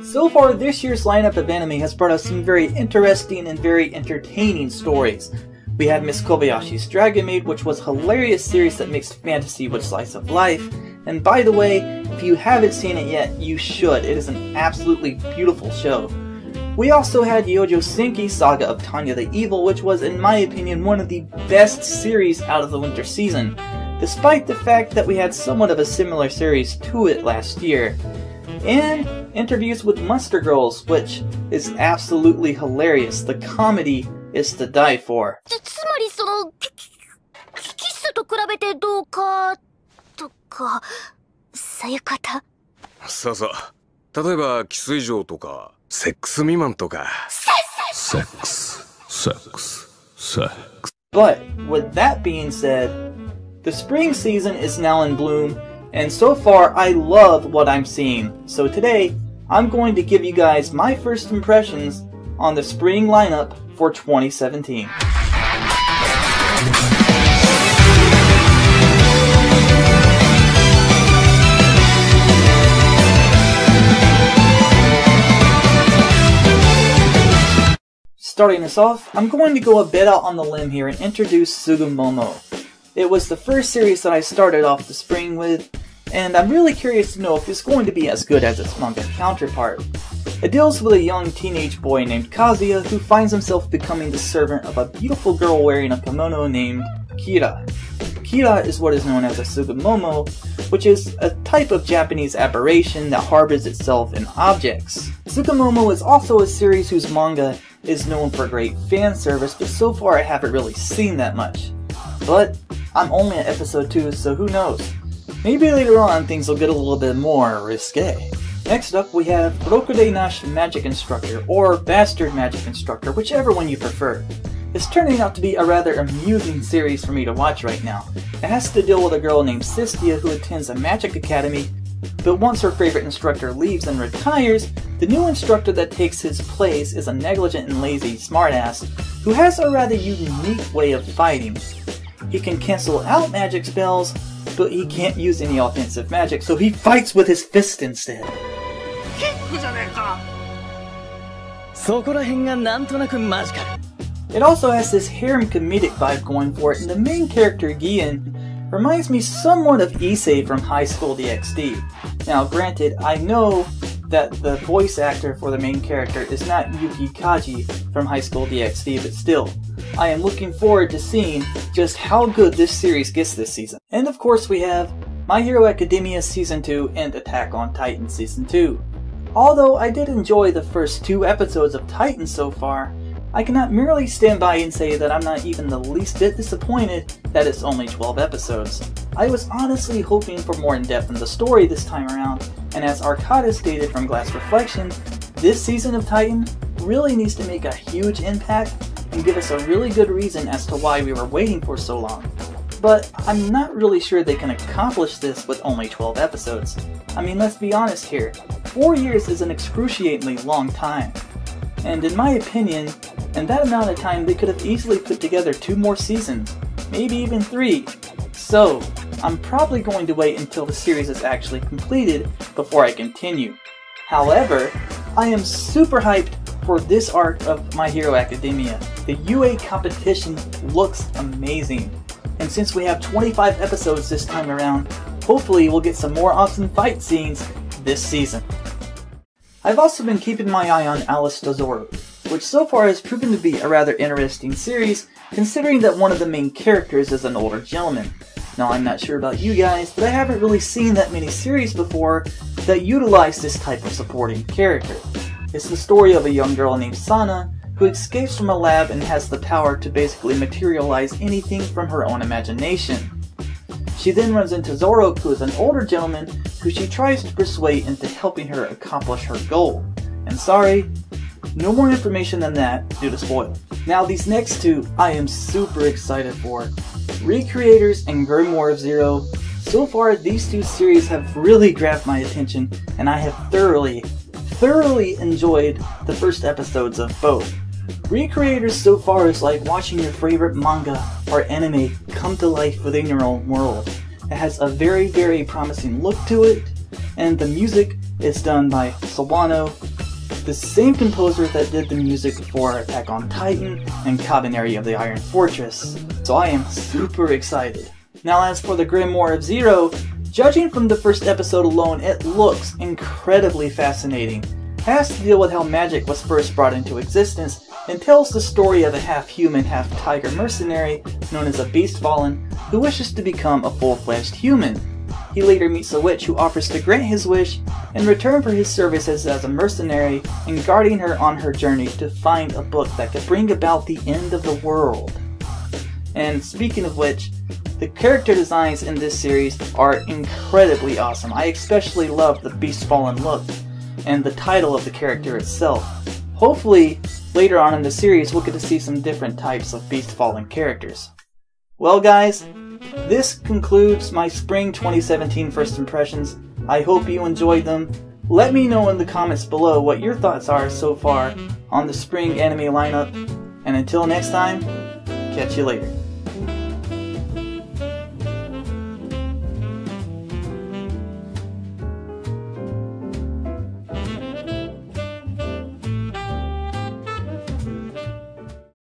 So far, this year's lineup of anime has brought us some very interesting and very entertaining stories. We had Miss Kobayashi's Dragon Maid, which was a hilarious series that mixed fantasy with slice of life. And by the way, if you haven't seen it yet, you should. It is an absolutely beautiful show. We also had Yojo Senki Saga of Tanya the Evil, which was, in my opinion, one of the best series out of the winter season, despite the fact that we had somewhat of a similar series to it last year. And Interviews with Monster Girls, which is absolutely hilarious. The comedy is to die for. つまりそのキスと比べてどうかとかそういうこと。そうそう。例えばキス以上とかセックス未満とか。セックス。But with that being said, the spring season is now in bloom, and so far I love what I'm seeing. So today, I'm going to give you guys my first impressions on the spring lineup for 2017. Starting us off, I'm going to go a bit out on the limb here and introduce Sugumomo. It was the first series that I started off the spring with, and I'm really curious to know if it's going to be as good as its manga counterpart. It deals with a young teenage boy named Kazuya who finds himself becoming the servant of a beautiful girl wearing a kimono named Kira. Kira is what is known as a Sugumomo, which is a type of Japanese aberration that harbors itself in objects. Sugumomo is also a series whose manga is known for great fan service, but so far I haven't really seen that much. But I'm only at episode 2, so who knows? Maybe later on things will get a little bit more risque. Next up we have Rokude Nash Magic Instructor, or Bastard Magic Instructor, whichever one you prefer. It's turning out to be a rather amusing series for me to watch right now. It has to deal with a girl named Sistia who attends a magic academy, but once her favorite instructor leaves and retires, the new instructor that takes his place is a negligent and lazy smartass who has a rather unique way of fighting. He can cancel out magic spells, but he can't use any offensive magic, so he fights with his fist instead. It also has this harem comedic vibe going for it, and the main character, Gian, reminds me somewhat of Issei from High School DxD. Now granted, I know that the voice actor for the main character is not Yuki Kaji from High School DxD, but still, I am looking forward to seeing just how good this series gets this season. And of course we have My Hero Academia Season 2 and Attack on Titan Season 2. Although I did enjoy the first 2 episodes of Titan so far, I cannot merely stand by and say that I'm not even the least bit disappointed that it's only 12 episodes. I was honestly hoping for more in-depth in the story this time around, and as Arcada stated from Glass Reflection, this season of Titan really needs to make a huge impact and give us a really good reason as to why we were waiting for so long. But I'm not really sure they can accomplish this with only 12 episodes. I mean, let's be honest here, 4 years is an excruciatingly long time. And in my opinion, in that amount of time they could have easily put together 2 more seasons, maybe even 3. So, I'm probably going to wait until the series is actually completed before I continue. However, I am super hyped for this arc of My Hero Academia. The UA competition looks amazing. And since we have 25 episodes this time around, hopefully we'll get some more awesome fight scenes this season. I've also been keeping my eye on Alice Dozoro, which so far has proven to be a rather interesting series, considering that one of the main characters is an older gentleman. Now I'm not sure about you guys, but I haven't really seen that many series before that utilize this type of supporting character. It's the story of a young girl named Sana, who escapes from a lab and has the power to basically materialize anything from her own imagination. She then runs into Zoro, who is an older gentleman who she tries to persuade into helping her accomplish her goal. And sorry, no more information than that due to spoil. Now these next 2 I am super excited for. Recreators and Grimoire of Zero. So far these 2 series have really grabbed my attention, and I have thoroughly enjoyed the first episodes of both. Recreators so far is like watching your favorite manga or anime come to life within your own world. It has a very promising look to it, and the music is done by Sawano, the same composer that did the music for Attack on Titan and Kabaneri of the Iron Fortress, so I am super excited. Now as for the Grimoire of Zero, judging from the first episode alone, it looks incredibly fascinating. It has to deal with how magic was first brought into existence, and tells the story of a half-human, half-tiger mercenary known as a Beastfallen who wishes to become a full-fledged human. He later meets a witch who offers to grant his wish in return for his services as a mercenary and guarding her on her journey to find a book that could bring about the end of the world. And speaking of which, the character designs in this series are incredibly awesome. I especially love the Beastfallen look and the title of the character itself. Hopefully, later on in the series we'll get to see some different types of Beastfallen characters. Well guys, this concludes my Spring 2017 first impressions. I hope you enjoyed them. Let me know in the comments below what your thoughts are so far on the spring anime lineup. And until next time, catch you later.